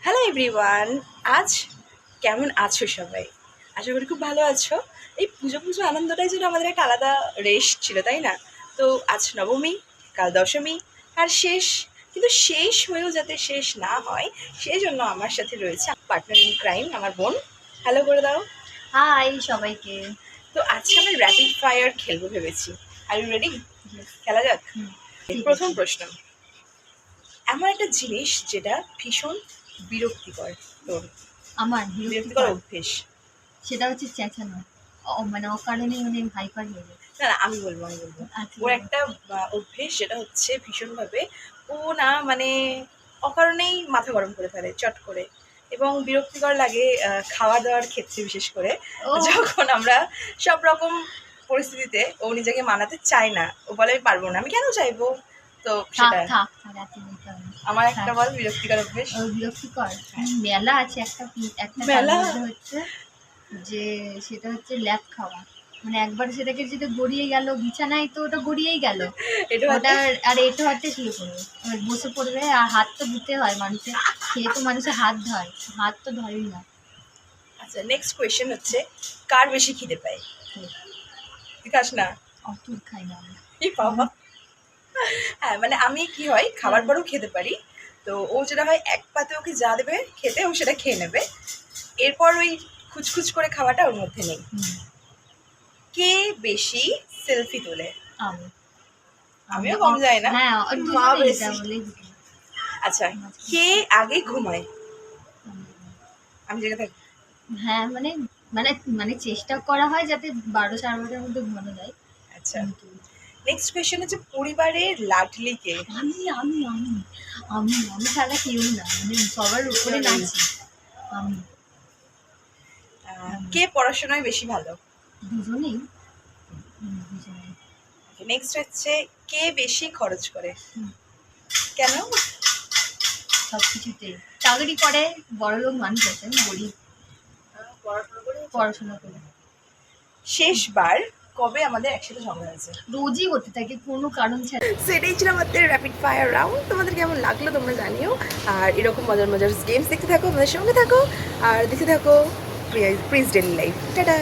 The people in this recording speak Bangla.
হ্যালো এভরিওয়ান, আজ কেমন আছো সবাই? আশা করি খুব ভালো আছো। এই পুজো পুজো আনন্দটাই যেন আমাদের একটা আলাদা রেশ ছিল, তাই না? তো আজ নবমী, কাল দশমী, আর শেষ। কিন্তু শেষ হয়েও যাতে শেষ না হয়, সেই জন্য আমার সাথে রয়েছে পার্টনার ইন ক্রাইম, আমার বোন। হ্যালো করে দাও। হাই সবাইকে। তো আজকে আমরা র্যাপিড ফায়ার খেলবো ভেবেছি। Are you ready? খেলা যাক। ঠিক প্রথম আছে। প্রশ্ন, এমন একটা জিনিস যেটা ভীষণ বিরক্তিকর তোর, আমার বিরক্তিকর বিরক্তিকর অভ্যেস। সেটা হচ্ছে চেঁচানো। মানে অকারণে মানে হাইপার হয়ে যায়। না না, আমি বলবো আচ্ছা, ওর একটা অভ্যেস, যেটা হচ্ছে ভীষণভাবে ও না মানে অকারণেই মাথা গরম করে ফেলে চট করে, এবং বিরক্তিকর লাগে খাওয়া দাওয়ার ক্ষেত্রে বিশেষ করে। ও যখন আমরা সব রকম পরিস্থিতিতে ও নিজেকে মানাতে চায় না, ও বলে আমি পারবো না, আমি কেন চাইবো? তো থাক সেটা থাক থাক এত বলতে হবে না। আমার একটা থাক। বল বিরক্তিকর অভ্যেস। বিরক্তিকর হ্যাঁ। মেলা আছে একটা একটা তার মেলা? মধ্যে হচ্ছে যে সেটা হচ্ছে ল্যাপ খাওয়া। মানে একবার সেটাকে যেটা গড়িয়ে গেল বিছানায় তো ওটা গড়িয়েই গেল। এটা ওটা হচ্ছে। আর এটা হচ্ছে শুয়ে পড়বে, এবার বসে পড়বে আর হাত তো ধুতে হয় মানুষের, খেয়ে তো মানুষের হাত ধয়, হাত তো ধরেই না। আচ্ছা, নেক্সট কোয়েশ্চেন হচ্ছে, কার বেশি খিদে পায়? তুই খাস না? অত খাই না আমি। এই বাবা। হ্যাঁ, মানে আমি কি হয়, খাবার পরেও খেতে পারি। তো ও যেটা হয়, এক পাতে ওকে যা দেবে খেতে ও সেটা খেয়ে নেবে। এরপর ওই খুচখুচ করে খাওয়াটা ওর মধ্যে নেই। হুম, কে বেশি সেলফি তোলে? আমি আমিও কম যাই না। হ্যাঁ মা দুজনেই এটা বেশি। বলেই আচ্ছা, কে আগে ঘুমায়? আমি জেগে থাকি। হ্যাঁ মানে মানে মানে চেষ্টা করা হয় যাতে 12 সাড়ে 12টার মধ্যে ঘুমানো যায়। আচ্ছা, কিন্তু নেক্সট কোয়েশ্চেন হচ্ছে, পরিবারের লাডলি কে? আমি আমি আমি আমি আমি ছাড়া কেউ না, মানে সবার উপরে নাচি আমি। কে পড়াশোনায় বেশি ভালো? দুজনেই। দুজনেই। নেক্সট হচ্ছে, কে বেশি খরচ করে? হুম, কেন? সব কিছুতে চাকরি করে, বড়লোক মানুষ আছেন, গরিব পড়াশোনা করে। শেষবার কবে আমাদের একসাথে ঝগড়া হয়েছে? রোজই হতে থাকে কোনো কারণ ছাড়া। সো এটাই ছিল আমাদের র্যাপিড ফায়ার রাউন্ড। তোমাদের কেমন লাগলো তোমরা জানিও। আর এরকম মজার মজার গেমস দেখতে থাকো, আমাদের সঙ্গে থাকো, আর দেখতে থাকো প্রিন্স ডেইলি লাইফ। টাটা।